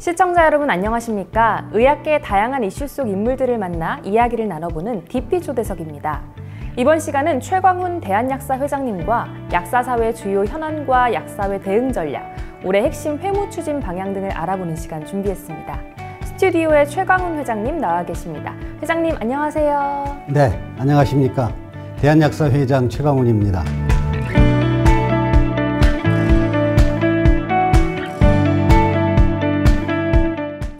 시청자 여러분 안녕하십니까? 의학계의 다양한 이슈 속 인물들을 만나 이야기를 나눠보는 DP 초대석입니다. 이번 시간은 최광훈 대한약사 회장님과 약사사회 주요 현안과 약사회 대응 전략, 올해 핵심 회무 추진 방향 등을 알아보는 시간 준비했습니다. 스튜디오에 최광훈 회장님 나와 계십니다. 회장님 안녕하세요. 네, 안녕하십니까? 대한약사 회장 최광훈입니다.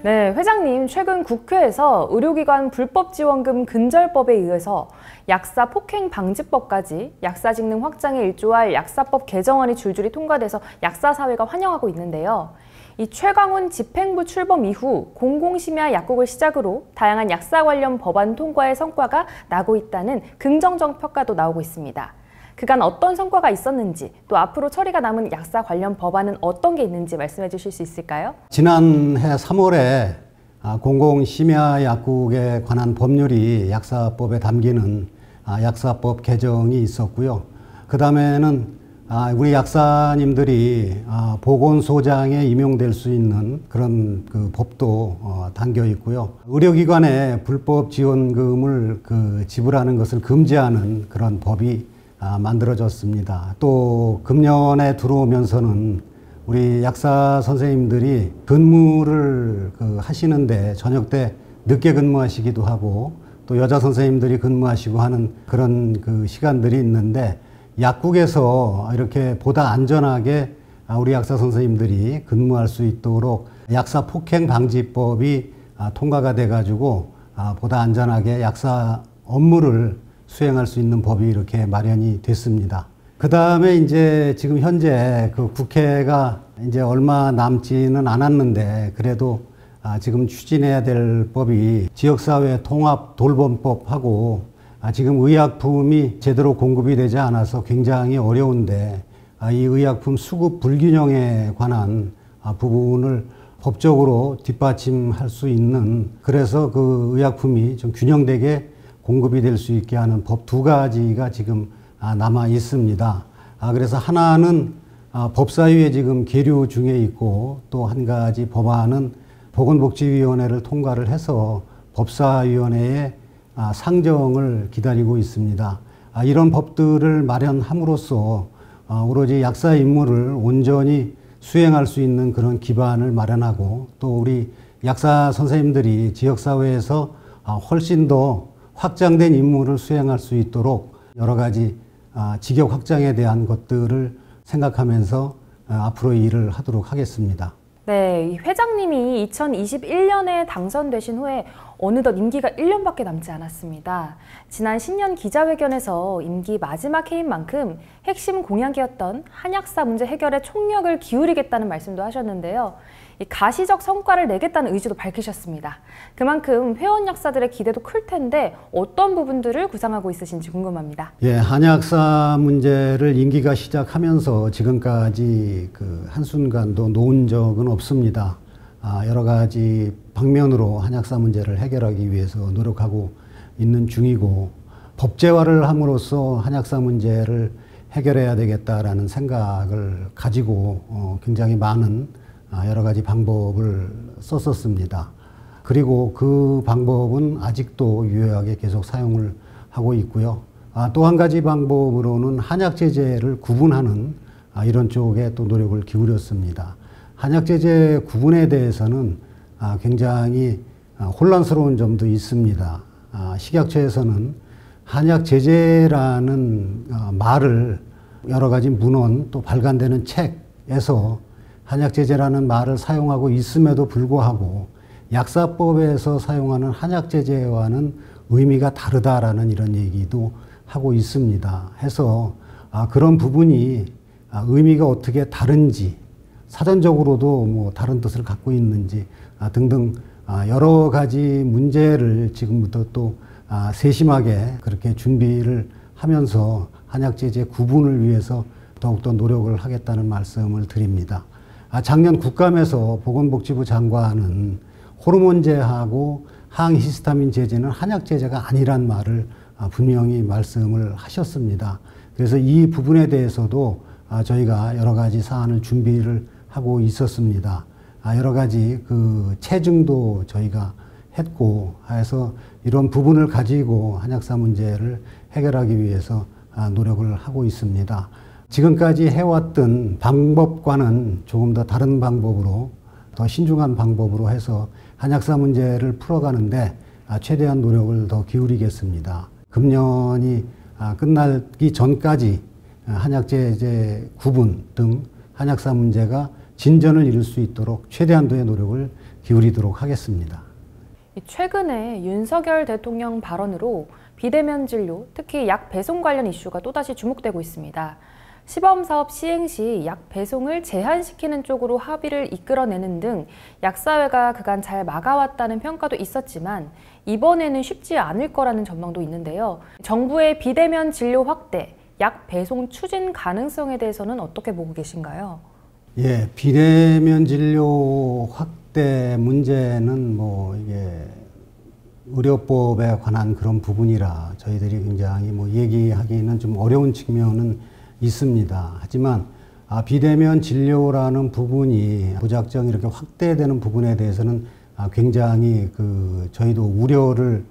네, 회장님 최근 국회에서 의료기관 불법지원금 근절법에 의해서 약사 폭행 방지법까지 약사 직능 확장에 일조할 약사법 개정안이 줄줄이 통과돼서 약사사회가 환영하고 있는데요. 이 최광훈 집행부 출범 이후 공공심야 약국을 시작으로 다양한 약사 관련 법안 통과의 성과가 나고 있다는 긍정적 평가도 나오고 있습니다. 그간 어떤 성과가 있었는지, 또 앞으로 처리가 남은 약사 관련 법안은 어떤 게 있는지 말씀해 주실 수 있을까요? 지난해 3월에 공공심야약국에 관한 법률이 약사법에 담기는 약사법 개정이 있었고요. 그 다음에는 우리 약사님들이 보건소장에 임용될 수 있는 그런 법도 담겨 있고요. 의료기관에 불법 지원금을 지불하는 것을 금지하는 그런 법이 만들어졌습니다. 또 금년에 들어오면서는 우리 약사 선생님들이 근무를 하시는데 저녁 때 늦게 근무하시기도 하고 또 여자 선생님들이 근무하시고 하는 그런 시간들이 있는데 약국에서 이렇게 보다 안전하게 우리 약사 선생님들이 근무할 수 있도록 약사 폭행 방지법이 통과가 돼 가지고 보다 안전하게 약사 업무를 수행할 수 있는 법이 이렇게 마련이 됐습니다. 그 다음에 이제 지금 현재 국회가 이제 얼마 남지는 않았는데 그래도 지금 추진해야 될 법이 지역사회 통합 돌봄법하고 지금 의약품이 제대로 공급이 되지 않아서 굉장히 어려운데 이 의약품 수급 불균형에 관한 부분을 법적으로 뒷받침할 수 있는, 그래서 그 의약품이 좀 균형되게 공급이 될 수 있게 하는 법 두 가지가 지금 남아 있습니다. 그래서 하나는 법사위에 지금 계류 중에 있고, 또 한 가지 법안은 보건복지위원회를 통과를 해서 법사위원회에 상정을 기다리고 있습니다. 이런 법들을 마련함으로써 오로지 약사 임무를 온전히 수행할 수 있는 그런 기반을 마련하고, 또 우리 약사 선생님들이 지역사회에서 훨씬 더 확장된 임무를 수행할 수 있도록 여러 가지 직역 확장에 대한 것들을 생각하면서 앞으로 일을 하도록 하겠습니다. 네, 회장님이 2021년에 당선되신 후에 어느덧 임기가 1년밖에 남지 않았습니다. 지난 신년 기자회견에서 임기 마지막 해인 만큼 핵심 공약이었던 한약사 문제 해결에 총력을 기울이겠다는 말씀도 하셨는데요. 가시적 성과를 내겠다는 의지도 밝히셨습니다. 그만큼 회원 약사들의 기대도 클 텐데 어떤 부분들을 구상하고 있으신지 궁금합니다. 예, 한약사 문제를 임기가 시작하면서 지금까지 한순간도 놓은 적은 없습니다. 여러 가지 방면으로 한약사 문제를 해결하기 위해서 노력하고 있는 중이고, 법제화를 함으로써 한약사 문제를 해결해야 되겠다라는 생각을 가지고 굉장히 많은 여러 가지 방법을 썼었습니다. 그리고 그 방법은 아직도 유효하게 계속 사용을 하고 있고요. 또 한 가지 방법으로는 한약 제재를 구분하는 이런 쪽에 또 노력을 기울였습니다. 한약 제재 구분에 대해서는 굉장히 혼란스러운 점도 있습니다. 식약처에서는 한약 제재라는 말을 여러 가지 문헌 또 발간되는 책에서 한약 제재라는 말을 사용하고 있음에도 불구하고 약사법에서 사용하는 한약 제재와는 의미가 다르다라는 이런 얘기도 하고 있습니다. 해서 그런 부분이 의미가 어떻게 다른지, 사전적으로도 뭐 다른 뜻을 갖고 있는지 등등 여러 가지 문제를 지금부터 또 세심하게 그렇게 준비를 하면서 한약 제재 구분을 위해서 더욱더 노력을 하겠다는 말씀을 드립니다. 작년 국감에서 보건복지부 장관은 호르몬제하고 항히스타민 제제는 한약 제제가 아니란 말을 분명히 말씀을 하셨습니다. 그래서 이 부분에 대해서도 저희가 여러 가지 사안을 준비를 하고 있었습니다. 여러 가지 그 체증도 저희가 했고 해서 이런 부분을 가지고 한약사 문제를 해결하기 위해서 노력을 하고 있습니다. 지금까지 해왔던 방법과는 조금 더 다른 방법으로 더 신중한 방법으로 해서 한약사 문제를 풀어가는데 최대한 노력을 더 기울이겠습니다. 금년이 끝나기 전까지 한약재 구분 등 한약사 문제가 진전을 이룰 수 있도록 최대한도의 노력을 기울이도록 하겠습니다. 최근에 윤석열 대통령 발언으로 비대면 진료, 특히 약 배송 관련 이슈가 또다시 주목되고 있습니다. 시범사업 시행 시 약 배송을 제한시키는 쪽으로 합의를 이끌어내는 등 약사회가 그간 잘 막아왔다는 평가도 있었지만 이번에는 쉽지 않을 거라는 전망도 있는데요. 정부의 비대면 진료 확대, 약 배송 추진 가능성에 대해서는 어떻게 보고 계신가요? 예, 비대면 진료 확대 문제는 이게 의료법에 관한 그런 부분이라 저희들이 굉장히 얘기하기는 좀 어려운 측면은 있습니다. 하지만 비대면 진료라는 부분이 무작정 이렇게 확대되는 부분에 대해서는 굉장히 저희도 우려를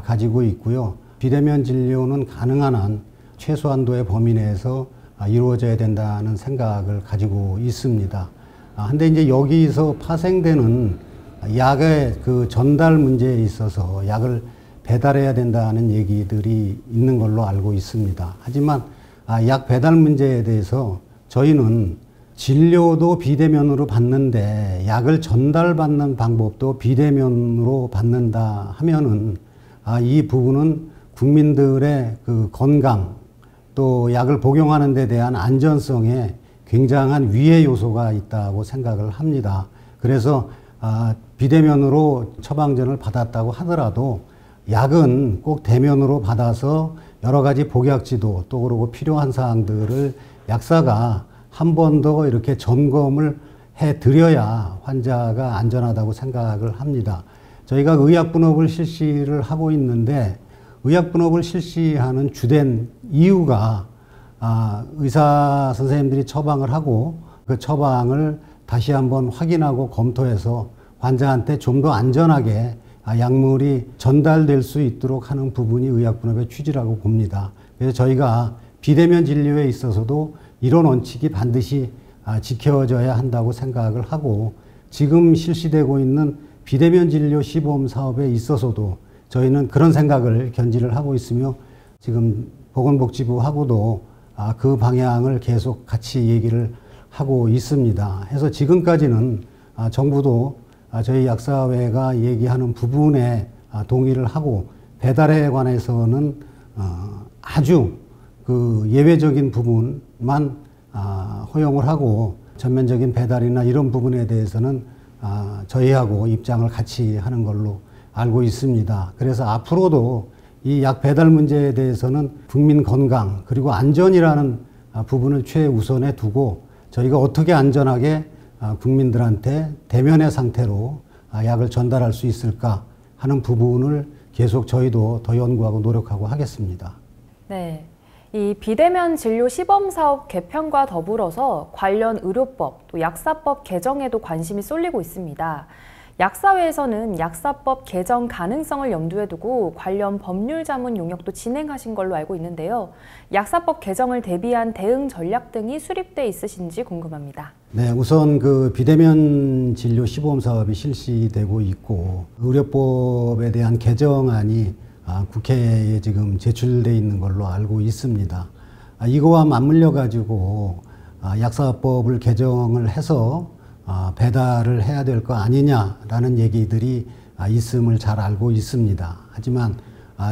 가지고 있고요. 비대면 진료는 가능한 한 최소한도의 범위 내에서 이루어져야 된다는 생각을 가지고 있습니다. 근데 이제 여기서 파생되는 약의 그 전달 문제에 있어서 약을 배달해야 된다는 얘기들이 있는 걸로 알고 있습니다. 하지만 약 배달 문제에 대해서 저희는 진료도 비대면으로 받는데 약을 전달받는 방법도 비대면으로 받는다 하면은 이 부분은 국민들의 그 건강 또 약을 복용하는 데 대한 안전성에 굉장한 위해 요소가 있다고 생각을 합니다. 그래서 비대면으로 처방전을 받았다고 하더라도 약은 꼭 대면으로 받아서 여러 가지 복약지도 또 그러고 필요한 사항들을 약사가 한 번 더 이렇게 점검을 해 드려야 환자가 안전하다고 생각을 합니다. 저희가 의약분업을 실시를 하고 있는데 의약분업을 실시하는 주된 이유가 의사 선생님들이 처방을 하고 그 처방을 다시 한번 확인하고 검토해서 환자한테 좀 더 안전하게 약물이 전달될 수 있도록 하는 부분이 의약분업의 취지라고 봅니다. 그래서 저희가 비대면 진료에 있어서도 이런 원칙이 반드시 지켜져야 한다고 생각을 하고 지금 실시되고 있는 비대면 진료 시범 사업에 있어서도 저희는 그런 생각을 견지를 하고 있으며 지금 보건복지부하고도 그 방향을 계속 같이 얘기를 하고 있습니다. 해서 지금까지는 정부도 저희 약사회가 얘기하는 부분에 동의를 하고 배달에 관해서는 아주 그 예외적인 부분만 허용을 하고 전면적인 배달이나 이런 부분에 대해서는 저희하고 입장을 같이 하는 걸로 알고 있습니다. 그래서 앞으로도 이 약 배달 문제에 대해서는 국민 건강 그리고 안전이라는 부분을 최우선에 두고 저희가 어떻게 안전하게 국민들한테 대면의 상태로 약을 전달할 수 있을까 하는 부분을 계속 저희도 더 연구하고 노력하고 하겠습니다. 네. 이 비대면 진료 시범사업 개편과 더불어서 관련 의료법, 또 약사법 개정에도 관심이 쏠리고 있습니다. 약사회에서는 약사법 개정 가능성을 염두에 두고 관련 법률 자문 용역도 진행하신 걸로 알고 있는데요. 약사법 개정을 대비한 대응 전략 등이 수립돼 있으신지 궁금합니다. 네, 우선 그 비대면 진료 시범 사업이 실시되고 있고 의료법에 대한 개정안이 국회에 지금 제출돼 있는 걸로 알고 있습니다. 이거와 맞물려 가지고 약사법을 개정을 해서 배달을 해야 될 거 아니냐라는 얘기들이 있음을 잘 알고 있습니다. 하지만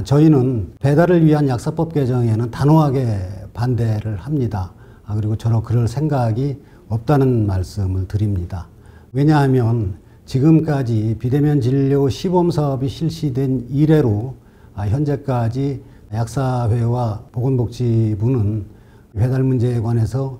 저희는 배달을 위한 약사법 개정에는 단호하게 반대를 합니다. 그리고 저는 그럴 생각이 없다는 말씀을 드립니다. 왜냐하면 지금까지 비대면 진료 시범 사업이 실시된 이래로 현재까지 약사회와 보건복지부는 배달 문제에 관해서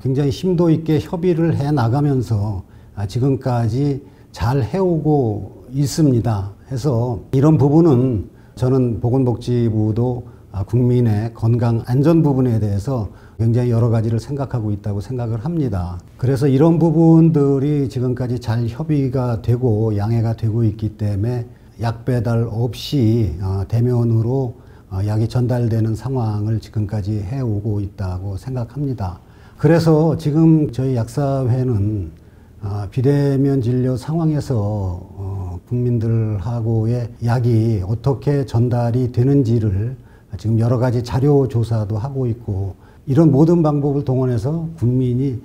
굉장히 심도 있게 협의를 해 나가면서 지금까지 잘 해오고 있습니다. 해서 이런 부분은 저는 보건복지부도 국민의 건강 안전 부분에 대해서 굉장히 여러 가지를 생각하고 있다고 생각을 합니다. 그래서 이런 부분들이 지금까지 잘 협의가 되고 양해가 되고 있기 때문에 약 배달 없이 대면으로 약이 전달되는 상황을 지금까지 해오고 있다고 생각합니다. 그래서 지금 저희 약사회는 비대면 진료 상황에서 국민들하고의 약이 어떻게 전달이 되는지를 지금 여러 가지 자료 조사도 하고 있고, 이런 모든 방법을 동원해서 국민이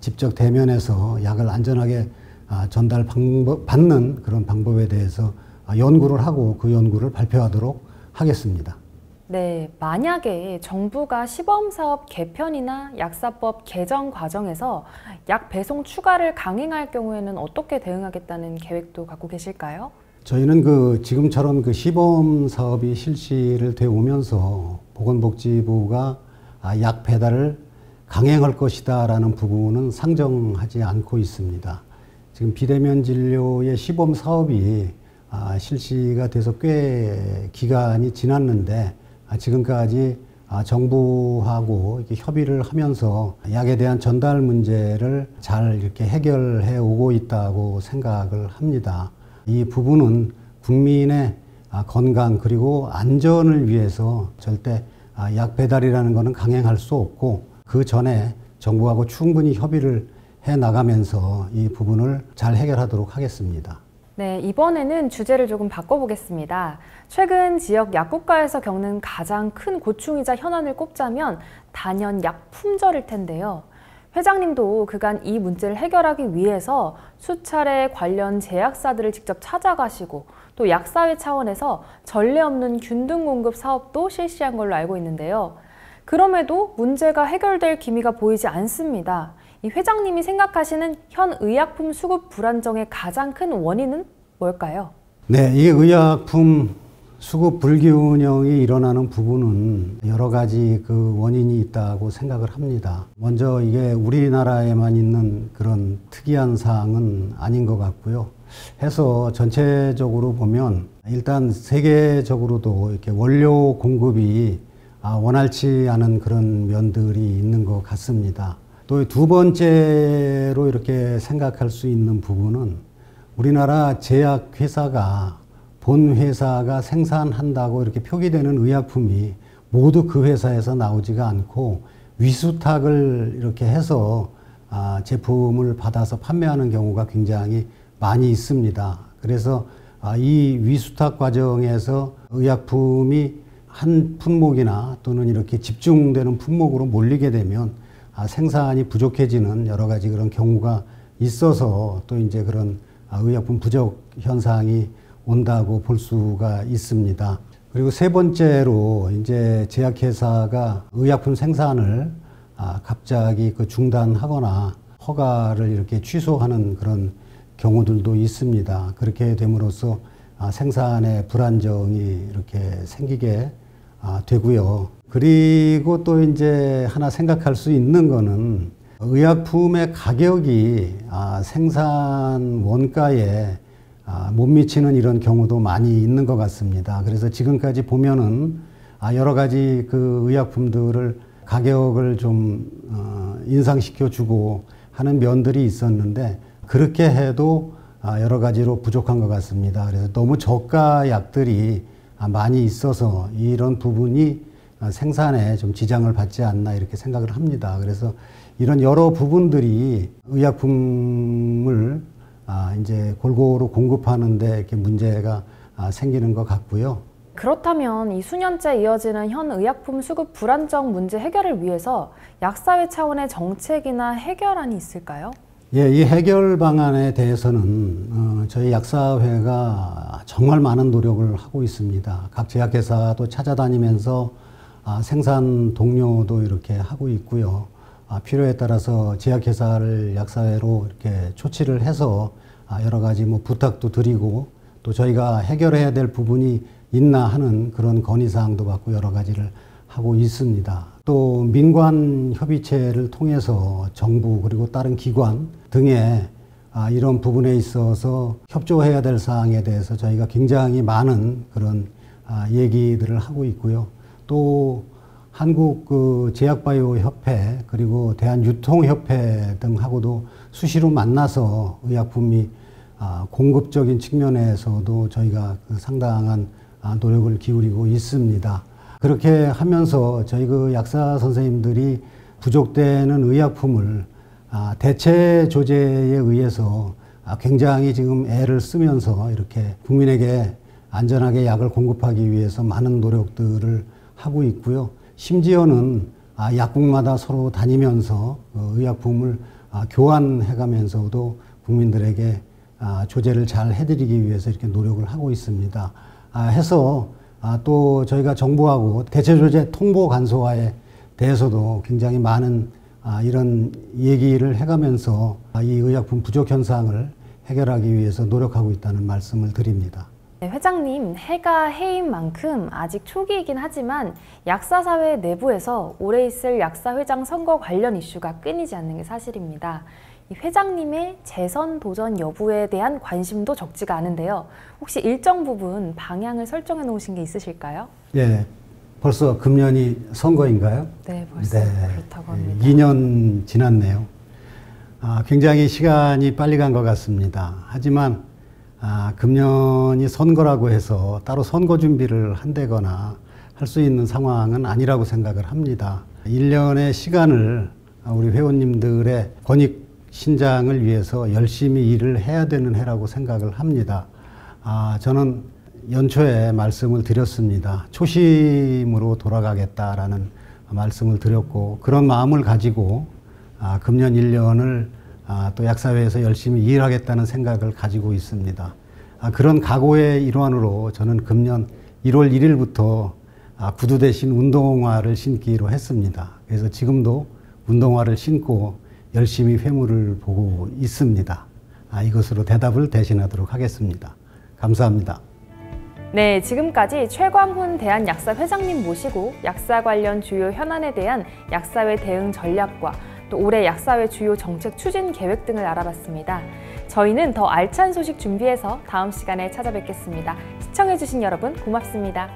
직접 대면해서 약을 안전하게 받는 그런 방법에 대해서 연구를 하고 그 연구를 발표하도록 하겠습니다. 네, 만약에 정부가 시범사업 개편이나 약사법 개정 과정에서 약 배송 추가를 강행할 경우에는 어떻게 대응하겠다는 계획도 갖고 계실까요? 저희는 지금처럼 시범 사업이 실시를 돼 오면서 보건복지부가 약 배달을 강행할 것이다라는 부분은 상정하지 않고 있습니다. 지금 비대면 진료의 시범 사업이 실시가 돼서 꽤 기간이 지났는데 지금까지 정부하고 이렇게 협의를 하면서 약에 대한 전달 문제를 잘 이렇게 해결해 오고 있다고 생각을 합니다. 이 부분은 국민의 건강 그리고 안전을 위해서 절대 약 배달이라는 것은 강행할 수 없고, 그 전에 정부하고 충분히 협의를 해 나가면서 이 부분을 잘 해결하도록 하겠습니다. 네, 이번에는 주제를 조금 바꿔보겠습니다. 최근 지역 약국가에서 겪는 가장 큰 고충이자 현안을 꼽자면 단연 약 품절일 텐데요. 회장님도 그간 이 문제를 해결하기 위해서 수차례 관련 제약사들을 직접 찾아가시고 또 약사회 차원에서 전례 없는 균등 공급 사업도 실시한 걸로 알고 있는데요. 그럼에도 문제가 해결될 기미가 보이지 않습니다. 이 회장님이 생각하시는 현 의약품 수급 불안정의 가장 큰 원인은 뭘까요? 네, 이게 의약품 수급 불균형이 일어나는 부분은 여러 가지 원인이 있다고 생각을 합니다. 먼저 이게 우리나라에만 있는 그런 특이한 사항은 아닌 것 같고요. 해서 전체적으로 보면 일단 세계적으로도 이렇게 원료 공급이 원활치 않은 그런 면들이 있는 것 같습니다. 또 두 번째로 이렇게 생각할 수 있는 부분은 우리나라 제약회사가 본 회사가 생산한다고 이렇게 표기되는 의약품이 모두 그 회사에서 나오지가 않고 위수탁을 이렇게 해서 제품을 받아서 판매하는 경우가 굉장히 많이 있습니다. 그래서 이 위수탁 과정에서 의약품이 한 품목이나 또는 이렇게 집중되는 품목으로 몰리게 되면 생산이 부족해지는 여러 가지 그런 경우가 있어서 또 이제 그런 의약품 부족 현상이 온다고 볼 수가 있습니다. 그리고 세 번째로 이제 제약회사가 의약품 생산을 갑자기 중단하거나 허가를 이렇게 취소하는 그런 경우들도 있습니다. 그렇게 됨으로써 생산의 불안정이 이렇게 생기게 되고요. 그리고 또 이제 하나 생각할 수 있는 거는 의약품의 가격이 생산 원가에 못 미치는 이런 경우도 많이 있는 것 같습니다. 그래서 지금까지 보면은 여러 가지 의약품들을 가격을 좀 인상시켜 주고 하는 면들이 있었는데 그렇게 해도 여러 가지로 부족한 것 같습니다. 그래서 너무 저가 약들이 많이 있어서 이런 부분이 생산에 좀 지장을 받지 않나 이렇게 생각을 합니다. 그래서 이런 여러 부분들이 의약품을 이제 골고루 공급하는데 이렇게 문제가 생기는 것 같고요. 그렇다면 이 수년째 이어지는 현 의약품 수급 불안정 문제 해결을 위해서 약사회 차원의 정책이나 해결안이 있을까요? 예, 이 해결 방안에 대해서는 저희 약사회가 정말 많은 노력을 하고 있습니다. 각 제약회사도 찾아다니면서 생산 동료도 이렇게 하고 있고요. 필요에 따라서 제약회사를 약사회로 이렇게 초치를 해서 여러 가지 부탁도 드리고 또 저희가 해결해야 될 부분이 있나 하는 그런 건의사항도 받고 여러 가지를 하고 있습니다. 또 민관 협의체를 통해서 정부 그리고 다른 기관 등에 이런 부분에 있어서 협조해야 될 사항에 대해서 저희가 굉장히 많은 그런 얘기들을 하고 있고요. 또 한국 제약바이오 협회 그리고 대한유통협회 등하고도 수시로 만나서 의약품이 공급적인 측면에서도 저희가 상당한 노력을 기울이고 있습니다. 그렇게 하면서 저희 약사 선생님들이 부족되는 의약품을 대체 조제에 의해서 굉장히 지금 애를 쓰면서 이렇게 국민에게 안전하게 약을 공급하기 위해서 많은 노력들을 하고 있고요. 심지어는 약국마다 서로 다니면서 의약품을 교환해 가면서도 국민들에게 조제를 잘 해드리기 위해서 이렇게 노력을 하고 있습니다. 해서 또 저희가 정부하고 대체조제 통보간소화에 대해서도 굉장히 많은 이런 얘기를 해가면서 이 의약품 부족 현상을 해결하기 위해서 노력하고 있다는 말씀을 드립니다. 네, 회장님, 해가 해인 만큼 아직 초기이긴 하지만 약사사회 내부에서 올해 있을 약사회장 선거 관련 이슈가 끊이지 않는 게 사실입니다. 이 회장님의 재선 도전 여부에 대한 관심도 적지가 않은데요. 혹시 일정 부분 방향을 설정해 놓으신 게 있으실까요? 예, 벌써 금년이 선거인가요? 네, 벌써 그렇다고 합니다. 2년 지났네요. 굉장히 시간이 빨리 간 것 같습니다. 하지만 금년이 선거라고 해서 따로 선거 준비를 한다거나 할 수 있는 상황은 아니라고 생각을 합니다. 1년의 시간을 우리 회원님들의 권익 신장을 위해서 열심히 일을 해야 되는 해라고 생각을 합니다. 저는 연초에 말씀을 드렸습니다. 초심으로 돌아가겠다라는 말씀을 드렸고 그런 마음을 가지고 금년 1년을 또 약사회에서 열심히 일하겠다는 생각을 가지고 있습니다. 그런 각오의 일환으로 저는 금년 1월 1일부터 구두 대신 운동화를 신기로 했습니다. 그래서 지금도 운동화를 신고 열심히 회무를 보고 있습니다. 이것으로 대답을 대신하도록 하겠습니다. 감사합니다. 네, 지금까지 최광훈 대한약사 회장님 모시고 약사 관련 주요 현안에 대한 약사회 대응 전략과 또 올해 약사회 주요 정책 추진 계획 등을 알아봤습니다. 저희는 더 알찬 소식 준비해서 다음 시간에 찾아뵙겠습니다. 시청해주신 여러분 고맙습니다.